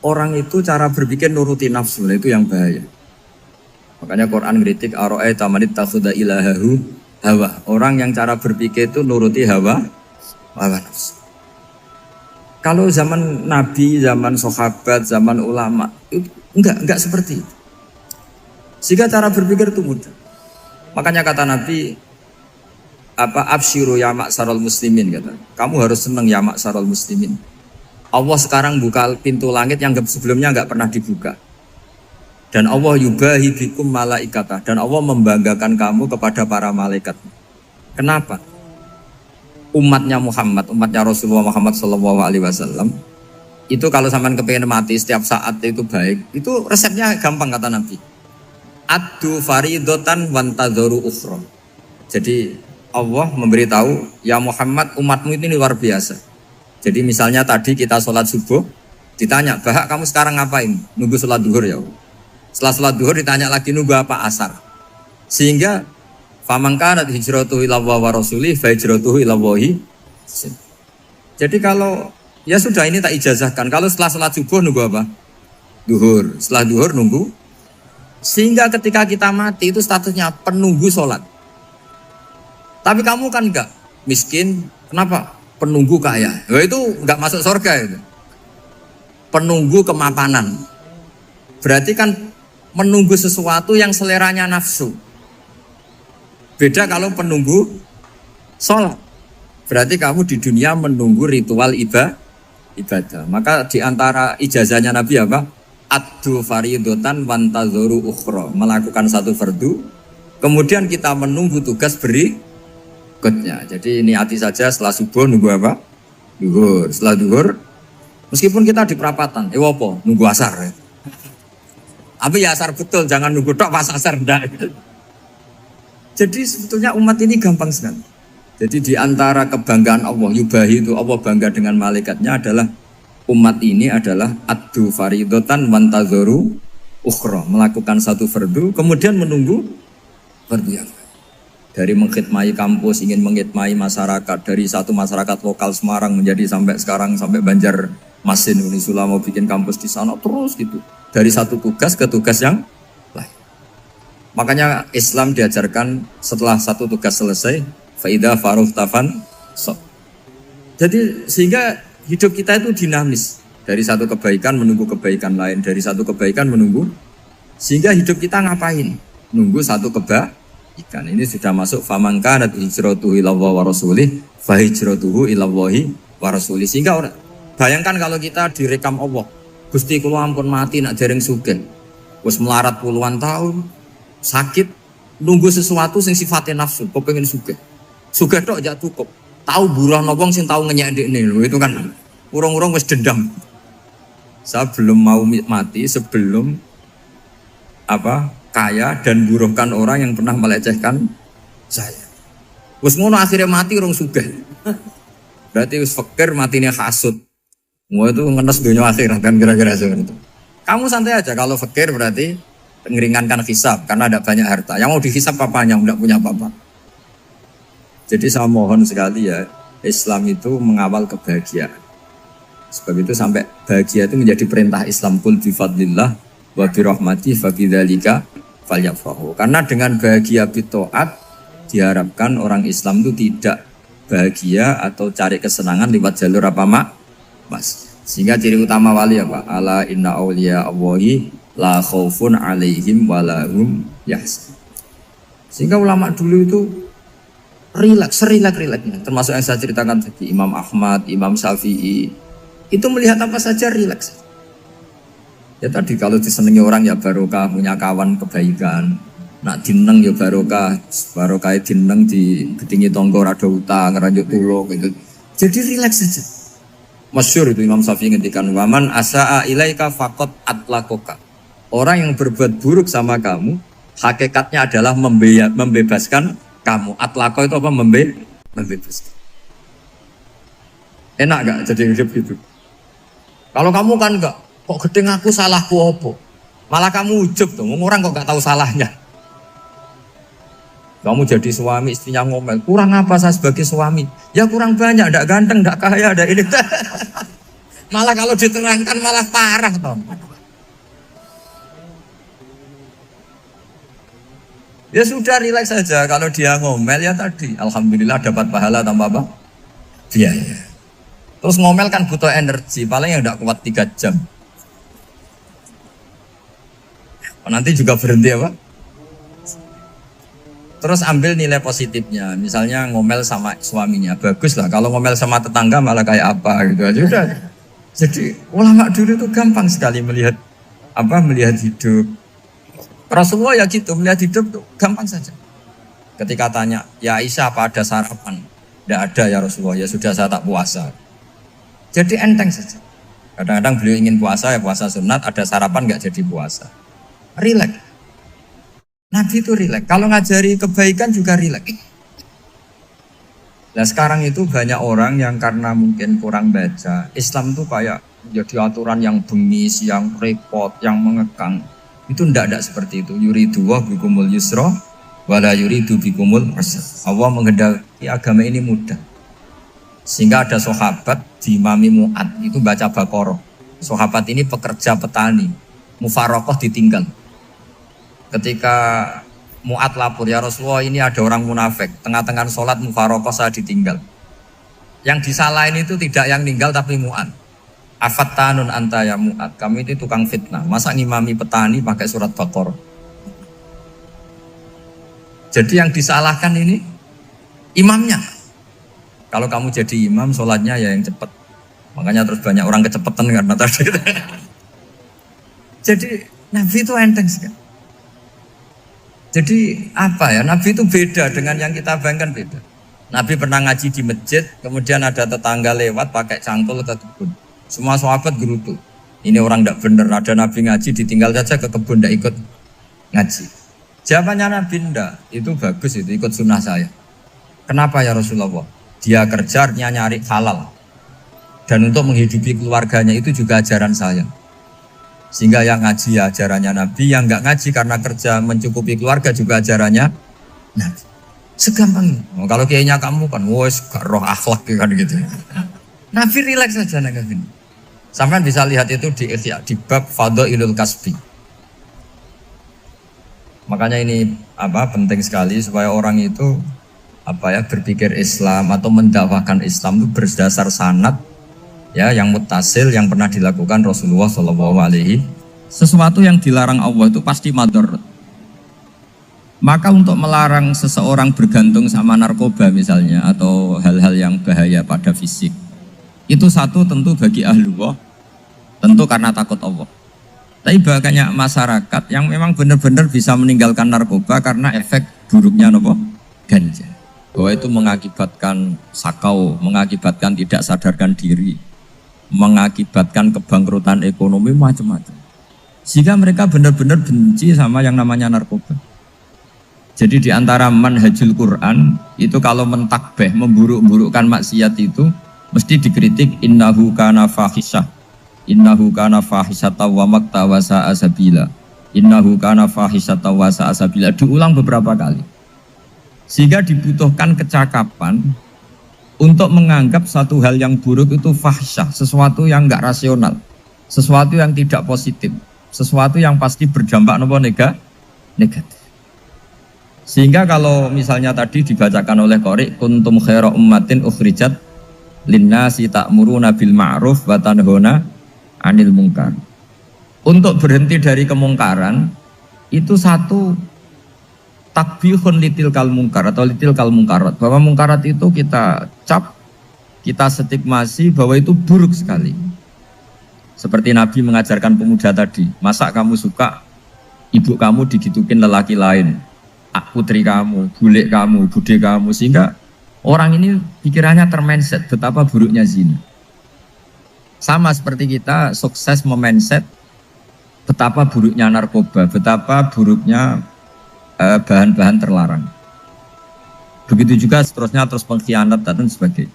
orang itu cara berpikir nuruti nafsu, itu yang bahaya. Makanya Quran ngeritik ara'aita man ittakhadha ilahahu hawa. Orang yang cara berpikir itu nuruti hawa nafsu. Kalau zaman Nabi, zaman sahabat, zaman ulama itu enggak seperti itu. Sehingga cara berpikir itu mudah. Makanya kata Nabi absyiru ya ma'syaral muslimin kata. Kamu harus senang ya ma'syaral muslimin. Allah sekarang buka pintu langit yang sebelumnya enggak pernah dibuka. Dan Allah yubahi bikum malaikatah, dan Allah membanggakan kamu kepada para malaikat. Kenapa? Umatnya Muhammad, umatnya Rasulullah Muhammad SAW, itu kalau sampean kepengen mati setiap saat itu baik, itu resepnya gampang kata Nabi. Addu faridotan wantadzoru ukhra. Jadi Allah memberitahu, ya Muhammad, umatmu ini luar biasa. Jadi misalnya tadi kita sholat subuh, ditanya, Bahak kamu sekarang ngapain? Nunggu sholat duhur ya. Setelah sholat duhur ditanya lagi nunggu apa asar. Sehingga faman kanat hijratuhu ila Allah wa rasulih fa hijratuhu ila Allah. Jadi kalau ya sudah ini tak ijazahkan. Kalau setelah sholat subuh nunggu apa? Duhur. Setelah duhur nunggu. Sehingga ketika kita mati itu statusnya penunggu sholat. Tapi kamu kan enggak miskin. Kenapa? Penunggu kaya. Ya itu enggak masuk surga itu. Penunggu kemapanan. Berarti kan menunggu sesuatu yang seleranya nafsu. Beda kalau penunggu sholat. Berarti kamu di dunia menunggu ritual ibadah. Maka di antara ijazahnya Nabi apa? Addu faridotan wantadzoru ukhra. Melakukan satu fardu. Kemudian kita menunggu tugas berikutnya. Jadi niati saja setelah subuh nunggu apa? Duhur. Setelah duhur, meskipun kita di perapatan, apa? Nunggu asar ya. Tapi ya asar betul, jangan nunggu tok pas asar enggak. Jadi sebetulnya umat ini gampang sekali. Jadi di antara kebanggaan Allah, yubahi itu Allah bangga dengan malaikatnya adalah umat ini adalah addu faridotan wantadzoru ukhra, melakukan satu fardu kemudian menunggu fardu yang lain. Dari mengkhidmati kampus, ingin mengkhidmati masyarakat, dari satu masyarakat lokal Semarang menjadi sampai sekarang sampai Banjarmasin, Unisula mau bikin kampus di sana terus gitu. Dari satu tugas ke tugas yang lain. Makanya Islam diajarkan setelah satu tugas selesai, faida faruh tafan so. Jadi sehingga hidup kita itu dinamis. Dari satu kebaikan menunggu kebaikan lain, dari satu kebaikan menunggu. Sehingga hidup kita ngapain? Nunggu satu kebaikan. Ini sudah masuk faman kanat hijratuhu ila Allah wa rasulih fa hijratuhu ila Allah wa rasulih. Sehingga bayangkan kalau kita direkam Allah. Gusti kula ampun mati nak dereng sugih. Wis melarat puluhan tahun, sakit, nunggu sesuatu sing sifatnya nafsu, kepengin sugih. Sugih tok jak cukup. Tahu buruhno wong sing tau ngenyek ndekne lho, itu kan urung-urung wis dendam. Saya belum mau mati sebelum kaya dan buruhkan orang yang pernah melecehkan saya. Wis ngono akhirnya mati urung sugih. Berarti wis fakir matine hasud. Semua itu ngenes dunia akhirat kan kira-kira seperti itu. Kamu santai aja kalau fakir berarti meringankan hisab karena ada banyak harta. Yang mau dihisab papanya enggak punya apa-apa. Jadi saya mohon sekali ya, Islam itu mengawal kebahagiaan. Sebab itu sampai bahagia itu menjadi perintah Islam, qul bi fadlillah wa bi rahmatihi fa bidzalika falyafrahu. Karena dengan bahagia bi taat diharapkan orang Islam itu tidak bahagia atau cari kesenangan lewat jalur apa Mas. Sehingga ciri utama wali apa? Ala inna awliya Allahi la khaufun alaihim walahum yahzanun. Sehingga ulama dulu itu rileks-rileksnya. Termasuk yang saya ceritakan tadi, Imam Ahmad, Imam Syafi'i, itu melihat apa saja rileks. Ya tadi kalau disenangi orang ya barokah, punya kawan kebaikan. Nak dineng ya barokah dineng di gedingi tonggo rada utang, ngeranjuk tulung gitu. Jadi rileks saja. Masyhur itu Imam Syafi'i ngendikan waman asaa ilaika faqat atlakoka. Orang yang berbuat buruk sama kamu hakikatnya adalah membebaskan kamu. Atlako itu apa? Membebaskan. Enak gak jadi hidup gitu? Kalau kamu kan enggak, kok gedeng aku salahku apa? Malah kamu ujub tuh, orang kok gak tahu salahnya. Kamu jadi suami, istrinya ngomel, kurang apa saya sebagai suami? Ya kurang banyak, enggak ganteng, enggak kaya, enggak ini. Malah kalau diterangkan malah parah toh. Ya sudah rileks saja. Kalau dia ngomel ya tadi, alhamdulillah dapat pahala tanpa apa? Biaya. Terus ngomel kan butuh energi, paling yang tidak kuat 3 jam. Nanti juga berhenti apa? Terus ambil nilai positifnya. Misalnya ngomel sama suaminya, bagus lah. Kalau ngomel sama tetangga malah kayak apa gitu aja udah. Jadi ulama dulu itu gampang sekali melihat hidup. Rasulullah ya gitu, melihat hidup tuh gampang saja. Ketika tanya, ya Aisyah apa ada sarapan? Tidak ada ya Rasulullah, ya sudah saya tak puasa. Jadi enteng saja. Kadang-kadang beliau ingin puasa, ya puasa sunat, ada sarapan nggak jadi puasa. Rileks. Nabi itu rileks. Kalau ngajari kebaikan juga rileks. Nah sekarang itu banyak orang yang karena mungkin kurang baca, Islam tuh kayak jadi aturan yang bengis, yang repot, yang mengekang. Itu tidak seperti itu. Yuridu wa bikumul yusra wala yuridu bikumul usra. Allah menghendaki agama ini mudah. Sehingga ada sahabat di Imami Mu'ad itu baca Baqarah. Sahabat ini pekerja petani. Mufarokoh ditinggal. Ketika Mu'ad lapor, ya Rasulullah ini ada orang munafik. Tengah-tengah sholat mufarokoh saya ditinggal. Yang disalahin itu tidak yang ninggal tapi Mu'ad. Afattanun anta ya Mu'ad, kami itu tukang fitnah. Masa ngimami petani pakai surat Baqarah? Jadi yang disalahkan ini imamnya. Kalau kamu jadi imam, sholatnya ya yang cepat. Makanya terus banyak orang kecepatan karena tadi. Jadi Nabi itu enteng sekali. Jadi apa ya? Nabi itu beda dengan yang kita bayangkan beda. Nabi pernah ngaji di masjid, kemudian ada tetangga lewat pakai cangkul ke kebun. Semua sahabat gerutu. Ini orang tidak benar. Ada Nabi ngaji ditinggal saja ke kebun, tidak ikut ngaji. Jawabannya Nabi tidak. Itu bagus, itu ikut sunnah saya. Kenapa ya Rasulullah? Dia kerjanya nyari halal. Dan untuk menghidupi keluarganya itu juga ajaran saya. Sehingga yang ngaji ya ajarannya Nabi, yang nggak ngaji karena kerja mencukupi keluarga juga ajarannya Nabi. Segampang ini. Oh, kalau kayaknya kamu kan, wes gak roh akhlak kan gitu. Nabi rileks saja Nabi. Sampai bisa lihat itu di bab Fadhailul Kasbi. Makanya ini penting sekali supaya orang itu berpikir Islam atau mendakwahkan Islam itu berdasar sanad ya yang muttasil yang pernah dilakukan Rasulullah SAW. Sesuatu yang dilarang Allah itu pasti madharat. Maka untuk melarang seseorang bergantung sama narkoba misalnya atau hal-hal yang bahaya pada fisik, itu satu tentu bagi ahlullah, tentu karena takut Allah. Tapi banyak masyarakat yang memang benar-benar bisa meninggalkan narkoba karena efek buruknya ganja. Bahwa itu mengakibatkan sakau, mengakibatkan tidak sadarkan diri, mengakibatkan kebangkrutan ekonomi macam-macam. Sehingga mereka benar-benar benci sama yang namanya narkoba. Jadi di antara manhajul Quran itu kalau mentakbih, memburuk-burukkan maksiat itu mesti dikritik innahu kana fahisyah. Innahu kana fahisyata wa maqta wa sa'a sabila. Innahu kana fahisyata wa sa'a sabila. Diulang beberapa kali. Sehingga dibutuhkan kecakapan untuk menganggap satu hal yang buruk itu fahisyah, sesuatu yang enggak rasional, sesuatu yang tidak positif, sesuatu yang pasti berdampak negatif. Sehingga kalau misalnya tadi dibacakan oleh Qori, kuntum khaira ummatin ukhrijat linnasi ta'muruna bil ma'ruf wa tanhauna 'anil munkar. Untuk berhenti dari kemungkaran itu satu takbihun litilkal munkar atau litilkal mungkarat, bahwa mungkarat itu kita cap, kita stigmasi bahwa itu buruk sekali. Seperti Nabi mengajarkan pemuda tadi, masa kamu suka ibu kamu digitukin lelaki lain, putri kamu, bule kamu, bude kamu, sehingga orang ini pikirannya termindset betapa buruknya zina. Sama seperti kita sukses memindset betapa buruknya narkoba, betapa buruknya bahan-bahan terlarang. Begitu juga seterusnya, terus pengkhianat dan sebagainya.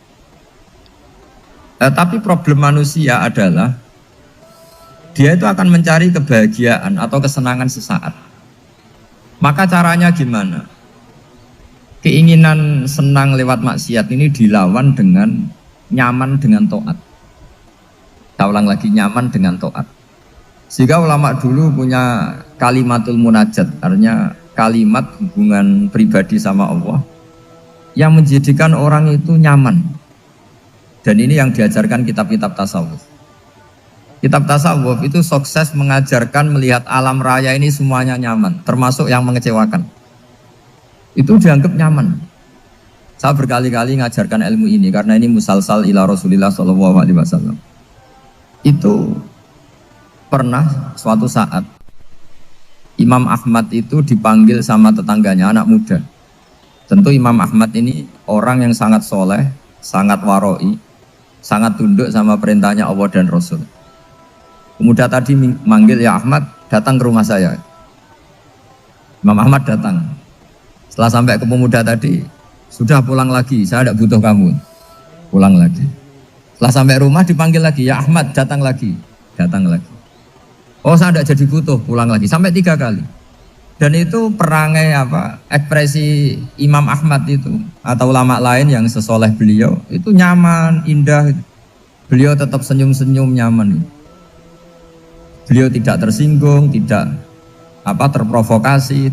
Tapi problem manusia adalah dia itu akan mencari kebahagiaan atau kesenangan sesaat. Maka caranya gimana? Keinginan senang lewat maksiat ini dilawan dengan nyaman dengan taat. saya ulang lagi, nyaman dengan taat. Sehingga ulama dulu punya kalimatul munajat, artinya kalimat hubungan pribadi sama Allah yang menjadikan orang itu nyaman. Dan ini yang diajarkan kitab-kitab tasawuf. Kitab tasawuf itu sukses mengajarkan melihat alam raya ini semuanya nyaman, termasuk yang mengecewakan. Itu dianggap nyaman. Saya berkali-kali mengajarkan ilmu ini karena ini musalsal ila Rasulillah SAW. Itu pernah suatu saat Imam Ahmad itu dipanggil sama tetangganya, anak muda. Tentu Imam Ahmad ini orang yang sangat soleh, sangat waroi, sangat tunduk sama perintahnya Allah dan Rasul. Pemuda tadi manggil, ya Ahmad, datang ke rumah saya. Imam Ahmad datang. Setelah sampai ke pemuda tadi, sudah pulang lagi, saya tidak butuh kamu. Pulang lagi. Setelah sampai rumah dipanggil lagi, ya Ahmad, datang lagi. Datang lagi. Oh, saya tidak jadi butuh, pulang lagi. Sampai 3 kali. Dan itu perangai ekspresi Imam Ahmad itu atau ulama lain yang sesoleh beliau itu nyaman, indah. Beliau tetap senyum-senyum, nyaman. Beliau tidak tersinggung, tidak terprovokasi,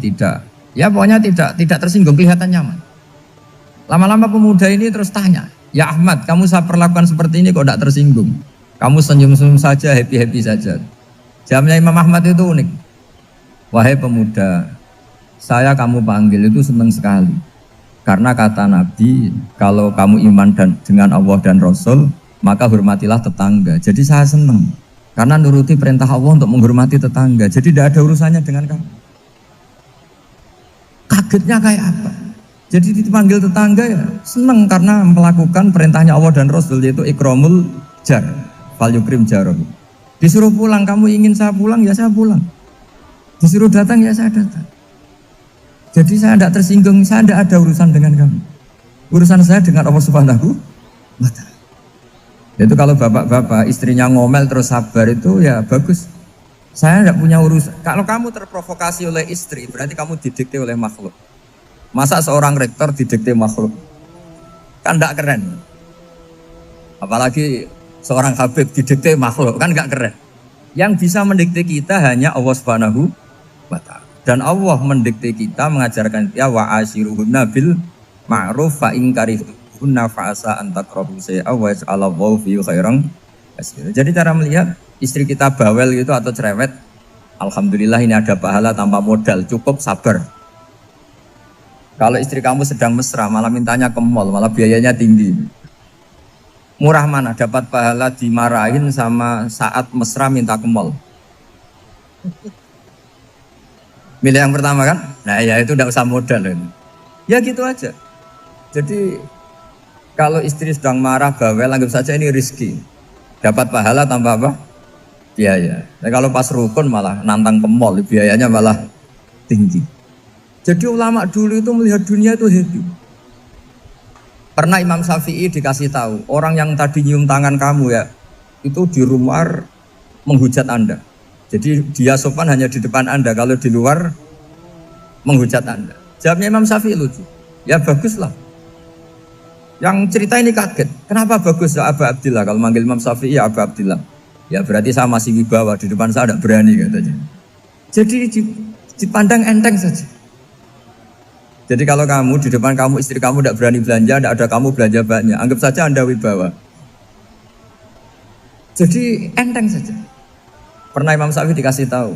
ya pokoknya tidak tersinggung, kelihatan nyaman. Lama-lama pemuda ini terus tanya, ya Ahmad, kamu saya perlakukan seperti ini kok tidak tersinggung? Kamu senyum-senyum saja, happy-happy saja. Jawabnya Imam Ahmad itu unik. Wahai pemuda, saya kamu panggil itu senang sekali. Karena kata Nabi, kalau kamu iman dengan Allah dan Rasul, maka hormatilah tetangga. Jadi saya senang. Karena nuruti perintah Allah untuk menghormati tetangga. Jadi tidak ada urusannya dengan kamu. Kagetnya kayak apa? Jadi dipanggil tetangga ya senang karena melakukan perintahnya Allah dan Rasul, yaitu ikramul jar, fal yukrim jarum. Disuruh pulang, kamu ingin saya pulang, ya saya pulang. Disuruh datang, ya saya datang. Jadi saya tidak tersinggung, saya tidak ada urusan dengan kamu. Urusan saya dengan Allah Subhanahu wa Ta'ala. Itu kalau bapak-bapak istrinya ngomel terus sabar itu ya bagus. Saya tidak punya urusan. Kalau kamu terprovokasi oleh istri, berarti kamu didikte oleh makhluk. Masa seorang rektor didikte makhluk? Kan tidak keren. Apalagi seorang Habib didikte makhluk, kan nggak keren. Yang bisa mendikte kita hanya Allah Subhanahu wa Ta'ala. Dan Allah mendikte kita, mengajarkan ya wa ashiruhunna bil ma'ruf fa in karihtunna fa'asa an takrahu shay'a wa yaj'alallahu fihi khairan katsira. Jadi cara melihat istri kita bawel gitu atau cerewet, alhamdulillah ini ada pahala tanpa modal, cukup sabar. Kalau istri kamu sedang mesra, malah mintanya ke mall, malah biayanya tinggi. Murah mana dapat pahala dimarahin sama saat mesra minta ke mall? Milih yang pertama kan? Nah ya itu tidak usah modal ini. Ya gitu aja. Jadi kalau istri sedang marah, bawel, anggap saja ini rezeki. Dapat pahala tanpa apa? Biaya. Nah, kalau pas rukun malah nantang ke mall, biayanya malah tinggi. Jadi ulama dulu itu melihat dunia itu happy. Pernah Imam Syafi'i dikasih tahu, orang yang tadi nyium tangan kamu ya, itu di rumah menghujat Anda. Jadi dia sopan hanya di depan Anda, kalau di luar menghujat Anda. Jawabnya Imam Syafi'i lucu. Ya baguslah. Yang cerita ini kaget. Kenapa bagus ya Aba Abdillah? Kalau manggil Imam Syafi'i ya Aba Abdillah. Ya berarti saya masih wibawa, di depan saya tidak berani katanya. Jadi dipandang enteng saja. Jadi kalau kamu di depan kamu istri kamu tidak berani belanja, tidak ada kamu belanja banyak, anggap saja Anda wibawa. Jadi enteng saja. Pernah Imam Syafi'i dikasih tahu,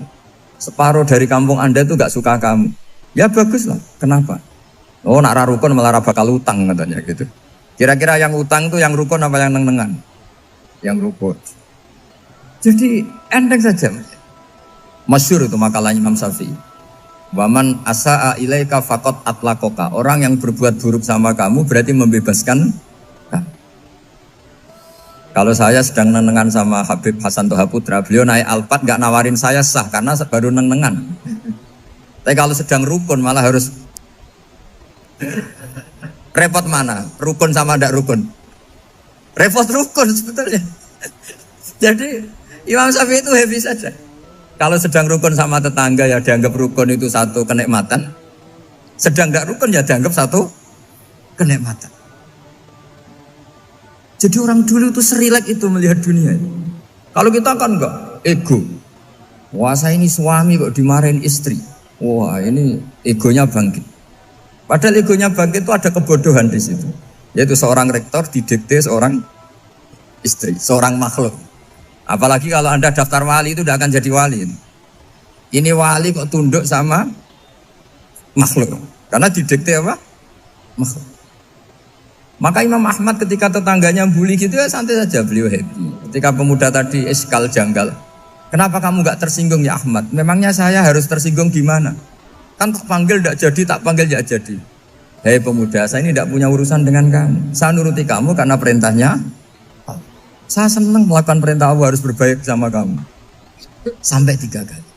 separuh dari kampung Anda itu gak suka kamu. Ya baguslah. Kenapa? Oh nak rarukun malah bakal utang katanya gitu. Kira-kira yang utang itu yang rukun apa yang neng-nengan? Yang rukun. Jadi enteng saja. Masyhur itu makalahnya Imam Syafi'i. Waman asa'a ilaika faqad atlaqaka. Orang yang berbuat buruk sama kamu berarti membebaskan kamu. Kalau saya sedang nenengan sama Habib Hasan Toha Putra, beliau naik Alphard gak nawarin saya sah karena baru nenengan. Tapi kalau sedang rukun malah harus repot mana? Rukun sama ndak rukun? Repot rukun sebetulnya. Jadi Imam Syafi'i itu happy saja. Kalau sedang rukun sama tetangga ya dianggap rukun itu satu kenikmatan. Sedang ndak rukun ya dianggap satu kenikmatan. Jadi orang dulu itu serilek itu melihat dunia. Kalau kita kan enggak, ego. Wah saya ini suami kok dimarahin istri. Wah ini egonya bangkit. Padahal egonya bangkit itu ada kebodohan di situ. Yaitu seorang rektor didikte seorang istri, seorang makhluk. Apalagi kalau Anda daftar wali itu tidak akan jadi wali. Ini wali kok tunduk sama makhluk. Karena didikte apa? Makhluk. Maka Imam Ahmad ketika tetangganya bully gitu ya santai saja, beliau happy. Ketika pemuda tadi eskal janggal, kenapa kamu gak tersinggung ya Ahmad? Memangnya saya harus tersinggung gimana? Kan tak panggil tidak jadi, tak panggil tidak jadi. Hei pemuda, saya ini tidak punya urusan dengan kamu. Saya nuruti kamu karena perintahnya. Saya senang melakukan perintah Allah, harus berbaik sama kamu. Sampai 3 kali.